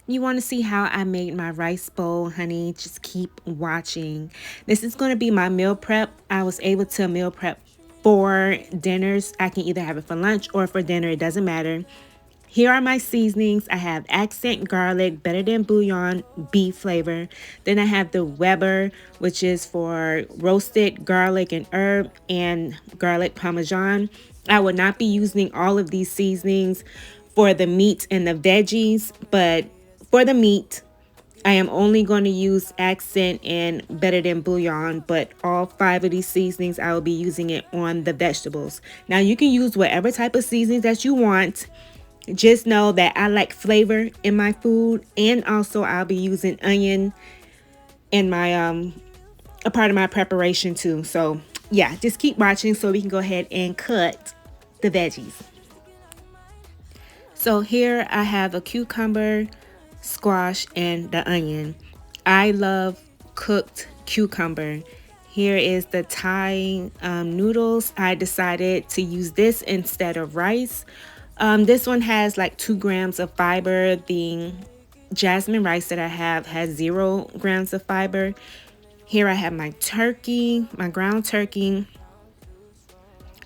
You want to see how I made my rice bowl, honey? Just keep watching. This is going to be my meal prep. I was able to meal prep 4 dinners. I can either have it for lunch or for dinner. It doesn't matter. Here are my seasonings. I have accent garlic, better than bouillon, beef flavor. Then I have the Weber, which is for roasted garlic and herb and garlic parmesan. I would not be using all of these seasonings for the meat and the veggies, but for the meat, I am only going to use accent and better than bouillon, but all 5 of these seasonings, I will be using it on the vegetables. Now you can use whatever type of seasonings that you want. Just know that I like flavor in my food, and also I'll be using onion in my a part of my preparation too. So yeah, just keep watching so we can go ahead and cut the veggies. So here I have a cucumber, squash, and the onion. I love cooked cucumber. Here is the Thai noodles. I decided to use this instead of rice. This one has like 2 grams of fiber. The jasmine rice that I have has 0 grams of fiber. Here I have my turkey, my ground turkey.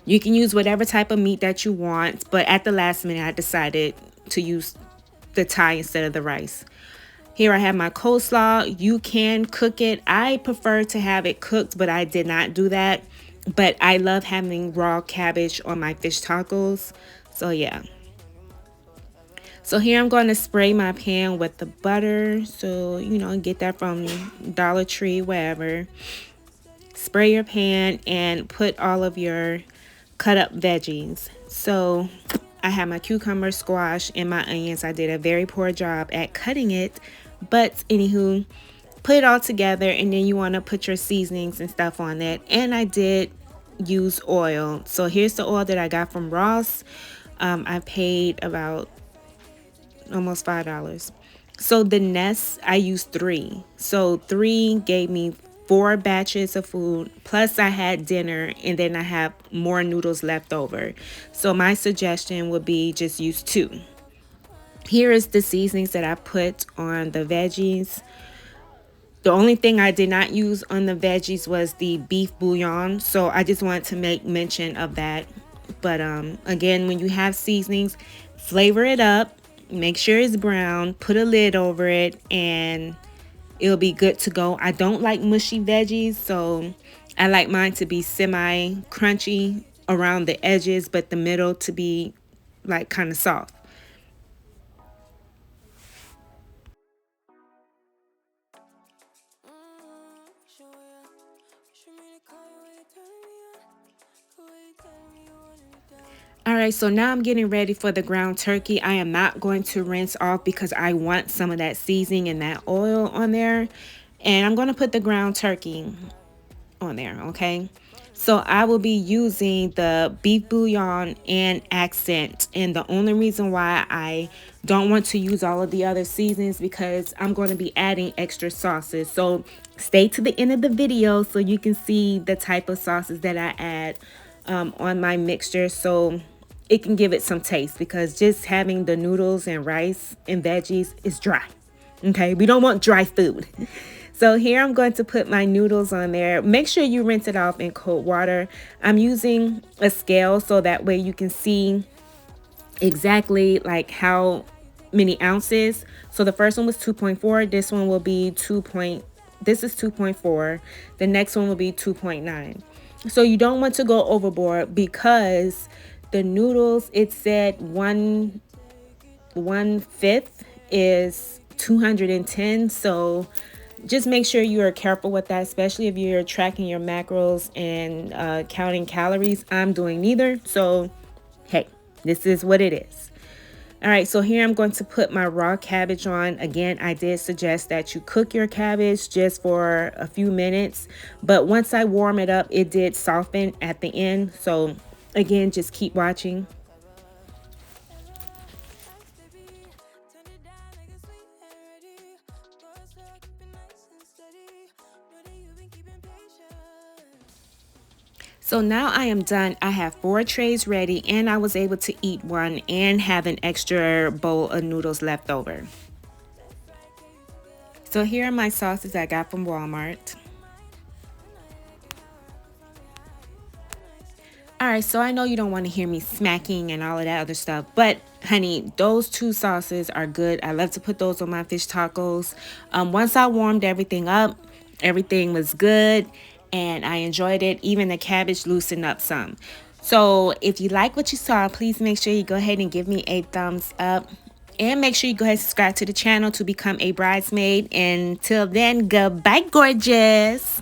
You can use whatever type of meat that you want, but at the last minute I decided to use the Thai instead of the rice. Here I have my coleslaw. You can cook it. I prefer to have it cooked, but I did not do that. But I love having raw cabbage on my fish tacos. So yeah. So here I'm going to spray my pan with the butter. So, get that from Dollar Tree, wherever. Spray your pan and put all of your cut up veggies. So I have my cucumber, squash, and my onions. I did a very poor job at cutting it. But anywho, put it all together, and then you want to put your seasonings and stuff on it. And I did use oil. So here's the oil that I got from Ross. I paid about almost $5. So the nest, I used 3. So 3 gave me 4 batches of food, plus I had dinner, and then I have more noodles left over. So my suggestion would be just use 2. Here is the seasonings that I put on the veggies. The only thing I did not use on the veggies was the beef bouillon, so I just wanted to make mention of that. But again, when you have seasonings, flavor it up, make sure it's brown, put a lid over it, and it'll be good to go. I don't like mushy veggies, so I like mine to be semi crunchy around the edges, but the middle to be like kind of soft. All right, so now I'm getting ready for the ground turkey. I am not going to rinse off because I want some of that seasoning and that oil on there. And I'm going to put the ground turkey on there, okay? So I will be using the beef bouillon and accent. And the only reason why I don't want to use all of the other seasonings because I'm going to be adding extra sauces. So stay to the end of the video so you can see the type of sauces that I add on my mixture, so it can give it some taste, because just having the noodles and rice and veggies is dry. Okay, we don't want dry food. So here I'm going to put my noodles on there. Make sure you rinse it off in cold water. I'm using a scale so that way you can see exactly like how many ounces. So the first one was 2.4. This one will be this is 2.4. The next one will be 2.9. So you don't want to go overboard, because the noodles, it said 1/5 is 210. So just make sure you are careful with that, especially if you're tracking your macros and counting calories. I'm doing neither. So, hey, this is what it is. All right, so here I'm going to put my raw cabbage on. Again, I did suggest that you cook your cabbage just for a few minutes, but once I warm it up, it did soften at the end. So again, just keep watching. So now I am done. I have 4 trays ready, and I was able to eat one and have an extra bowl of noodles left over. So here are my sauces I got from Walmart. All right, so I know you don't want to hear me smacking and all of that other stuff, but honey, those two sauces are good. I love to put those on my fish tacos. Once I warmed everything up, everything was good and I enjoyed it. Even the cabbage loosened up some. So if you like what you saw, please make sure you go ahead and give me a thumbs up. And make sure you go ahead and subscribe to the channel to become a bridesmaid. Until then, goodbye, gorgeous.